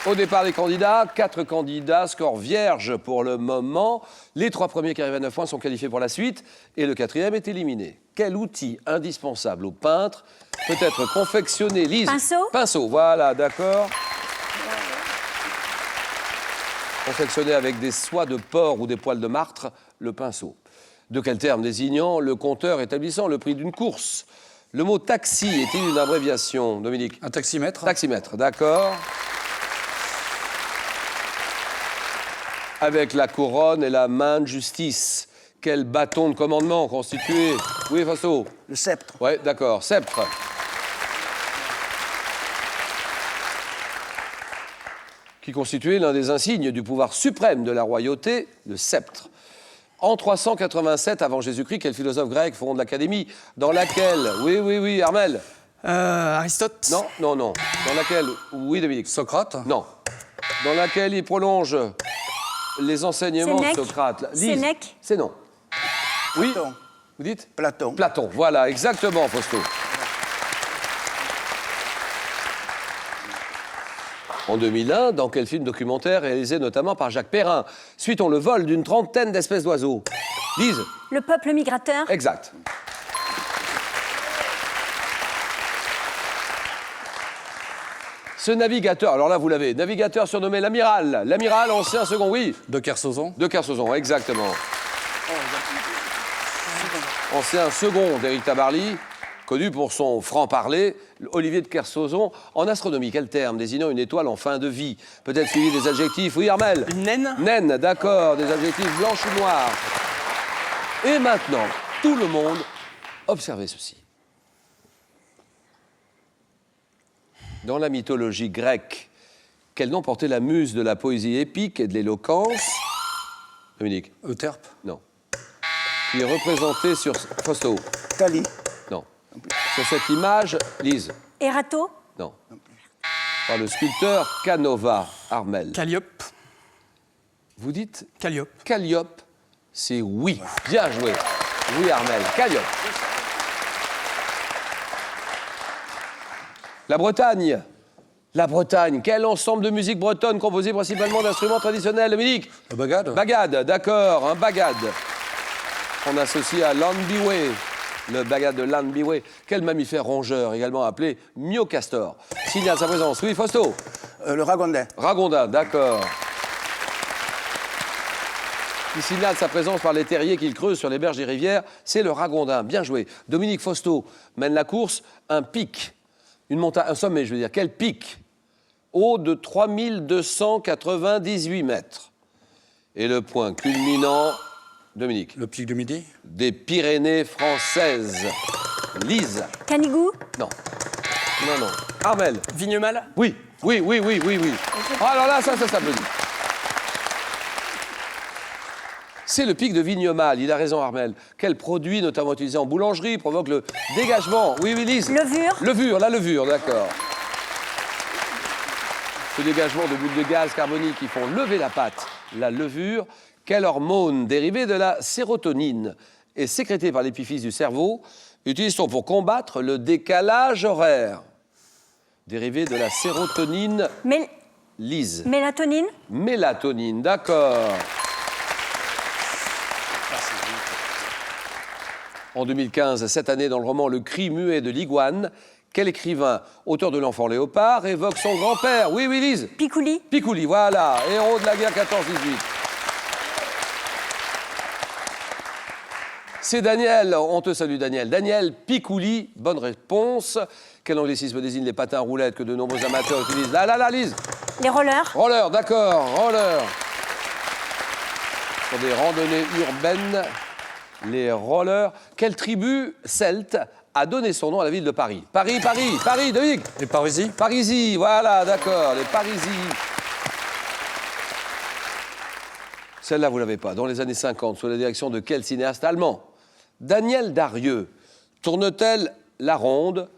Au départ des candidats, 4 candidats, score vierge pour le moment. Les 3 premiers qui arrivent à 9 points sont qualifiés pour la suite et le 4e est éliminé. Quel outil indispensable au peintre peut être confectionné, Lise? Pinceau. Pinceau, voilà, d'accord. Confectionné avec des soies de porc ou des poils de martre, le pinceau. De quel terme désignant le compteur établissant le prix d'une course? Le mot taxi est-il une abréviation, Dominique? Un taximètre. Taximètre, d'accord. Avec la couronne et la main de justice, quel bâton de commandement constitué? Oui, Fausto? Le sceptre. Oui, d'accord, sceptre. Qui constituait l'un des insignes du pouvoir suprême de la royauté, le sceptre. En 387 avant Jésus-Christ, quel philosophe grec fonde l'Académie dans laquelle... Oui, Armel? Aristote. Non. Dans laquelle... Oui, Dominique? Socrate. Non. Dans laquelle il prolonge les enseignements Sénèque. de Socrate. Lise. Sénèque. C'est non. Oui. Platon. Vous dites? Platon. Platon, voilà, exactement, Fausto. En 2001, dans quel film documentaire réalisé notamment par Jacques Perrin suit-on le vol d'une trentaine d'espèces d'oiseaux? Lise? Le peuple migrateur. Exact. Ce navigateur, alors là vous l'avez, navigateur surnommé l'amiral. L'amiral, ancien second, oui. De Kersozon. De Kersozon, exactement. Ancien second d'Éric Tabarly, connu pour son franc-parler, Olivier de Kersozon. En astronomie, quel terme désignant une étoile en fin de vie? Peut-être suivi des adjectifs, oui Armel? Une naine. Naine, d'accord, des adjectifs blanches ou noirs. Et maintenant, tout le monde, observez ceci. Dans la mythologie grecque, quel nom portait la muse de la poésie épique et de l'éloquence? Dominique? Euterpe. Non. Qui est représentée sur... Fausto? Thalie. Non. Sur cette image, Lise? Erato. Non. Par le sculpteur Canova, Armel. Calliope. Vous dites Calliope. Calliope? C'est oui. Bien joué. Oui, Armel. Calliope. La Bretagne. La Bretagne. Quel ensemble de musique bretonne composé principalement d'instruments traditionnels, Dominique? Le bagade. Bagade, d'accord, un bagade. On associe à l'Anbiway, le bagade de l'Anbiway. Quel mammifère rongeur, également appelé myocastor? Signale sa présence. Oui, Fausto? Le ragondin. Ragondin, d'accord. Qui signale sa présence par les terriers qu'il creuse sur les berges des rivières, c'est le ragondin. Bien joué. Dominique Fausto mène la course. Un pic, une montagne, un sommet, je veux dire. Quel pic? Haut de 3298 mètres. Et le point culminant, Dominique? Le pic du Midi. Des Pyrénées françaises. Lise? Canigou. Non. Non. Armel? Vignemal. Oui. Alors là, ça s'applaudit. C'est le pic de Vignemal, il a raison Armel. Quel produit, notamment utilisé en boulangerie, provoque le dégagement? Oui, Lise? Levure. La levure, d'accord. Ce dégagement de bulles de gaz carbonique qui font lever la pâte, la levure. Quelle hormone dérivée de la sérotonine est sécrétée par l'épiphyse du cerveau utilise-t-on pour combattre le décalage horaire? Dérivée de la sérotonine, Lise? Mélatonine. Mélatonine, d'accord. En 2015, cette année, dans le roman Le cri muet de l'iguane, quel écrivain, auteur de L'Enfant Léopard, évoque son grand-père? Oui, Lise? Picouli. Picouli, voilà, héros de la guerre 14-18. C'est Daniel, on te salue Daniel. Daniel Picouli, bonne réponse. Quel anglicisme désigne les patins roulettes que de nombreux amateurs utilisent? Là, Lise? Les rollers. Roller, d'accord, roller. Pour des randonnées urbaines, les rollers. Quelle tribu celte a donné son nom à la ville de Paris? Paris, Dominique? Les Parisis. Parisis, voilà, d'accord, les Parisis. Celle-là, vous ne l'avez pas. Dans les années 50, sous la direction de quel cinéaste allemand? Daniel Darieux tourne-t-elle La Ronde,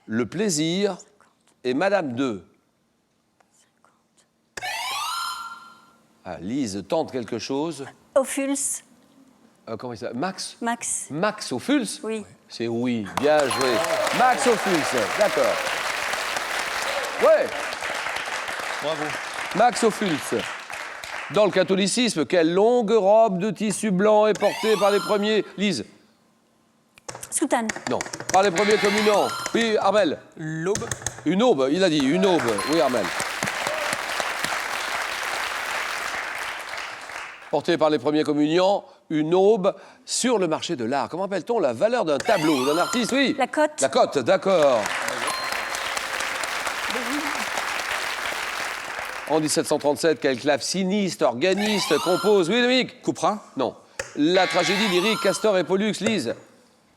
Le Plaisir et Madame 2? Ah, Lise tente quelque chose. Ophuls. Comment il s'appelle? Max? Max. Ophuls? Oui. C'est oui, bien joué. Max Ophuls, d'accord. Ouais. Bravo. Max Ophuls. Dans le catholicisme, quelle longue robe de tissu blanc est portée par les premiers... Lise. Soutane. Non. Par les premiers communiants. Oui, Armel. L'aube. Une aube, il a dit, une aube. Oui, Armel. Portée par les premiers communiants, une aube sur le marché de l'art. Comment appelle-t-on la valeur d'un tableau, d'un artiste? Oui. La cote. La cote, d'accord. En 1737, quel claveciniste, organiste compose... Oui, Dominique. Couperin. Non. La tragédie lyrique Castor et Pollux, Lise.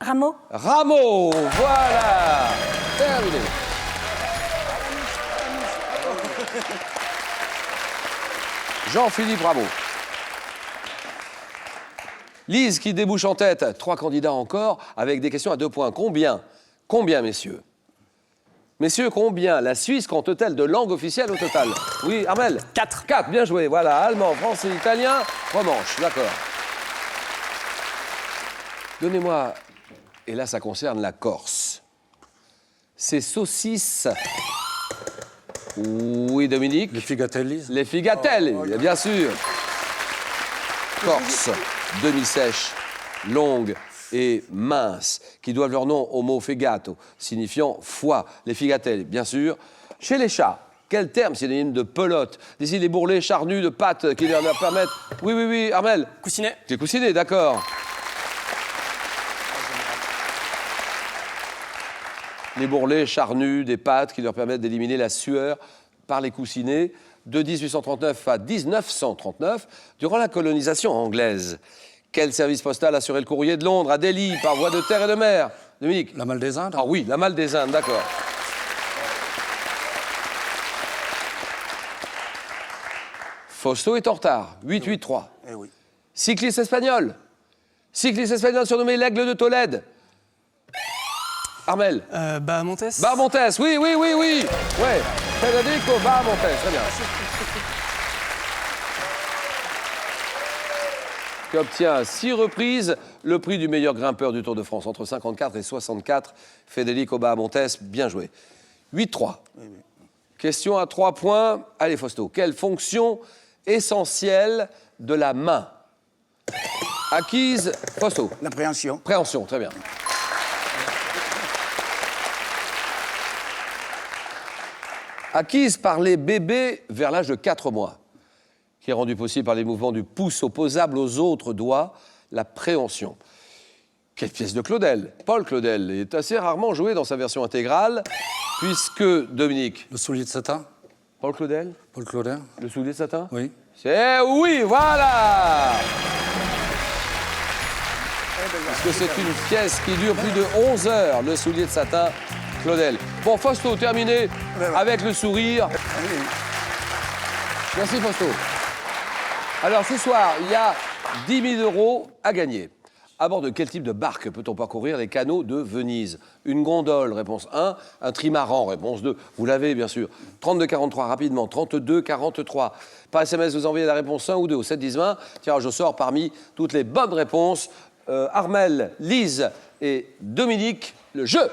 Rameau. Rameau, voilà. Terminé. Jean-Philippe Rameau. Lise qui débouche en tête. 3 candidats encore avec des questions à 2 points. Combien, messieurs? Messieurs, combien la Suisse compte-t-elle de langues officielles au total? Oui, Armel. 4. 4, bien joué. Voilà, allemand, français, italien, romanche. D'accord. Donnez-moi, et là ça concerne la Corse. Ces saucisses... Oui, Dominique. Les figatellis. Les figatelli, bien sûr. Corse, demi-sèche, longue et mince, qui doivent leur nom au mot fegato, signifiant foie. Les figatelli, bien sûr. Chez les chats, quel terme synonyme de pelote? D'ici les bourrelets charnus de pattes qui leur permettent... Oui, Armel. Coussinet. Les coussinets, d'accord. Les bourrelets charnus des pattes qui leur permettent d'éliminer la sueur par les coussinets de 1839 à 1939, durant la colonisation anglaise. Quel service postal assurait le courrier de Londres à Delhi par voie de terre et de mer? Dominique. La Malle des Indes. Ah oui, la Malle des Indes, d'accord. Fausto est en retard, 8-8-3. Eh oui. Cycliste espagnol. Cycliste espagnol surnommé l'Aigle de Tolède. Armel. Bahamontes. Bahamontes, oui. Ouais. Federico Bahamontes, très bien. Qui obtient 6 reprises le prix du meilleur grimpeur du Tour de France, entre 54 et 64. Federico Bahamontes, bien joué. 8-3. Question à 3 points. Allez, Fausto. Quelle fonction essentielle de la main acquise? Fausto. L'appréhension. Préhension, très bien. Acquise par les bébés vers l'âge de 4 mois, qui est rendue possible par les mouvements du pouce opposable aux autres doigts, la préhension. Quelle pièce de Claudel? Paul Claudel est assez rarement joué dans sa version intégrale, puisque, Dominique... Le soulier de satin. Paul Claudel? Paul Claudel. Le soulier de satin? Oui. C'est oui, voilà. Parce que c'est une pièce qui dure plus de 11 heures, le soulier de satin, Claudel. Bon, Fausto, terminé avec le sourire. Merci, Fausto. Alors, ce soir, il y a 10 000 € à gagner. À bord de quel type de barque peut-on parcourir les canaux de Venise? Une gondole, réponse 1. Un trimaran, réponse 2. Vous l'avez, bien sûr. 32-43, rapidement. 32-43. Par SMS, vous envoyez la réponse 1 ou 2 au 7-10-20. Tirage au sort parmi toutes les bonnes réponses. Armel, Lise et Dominique, le jeu.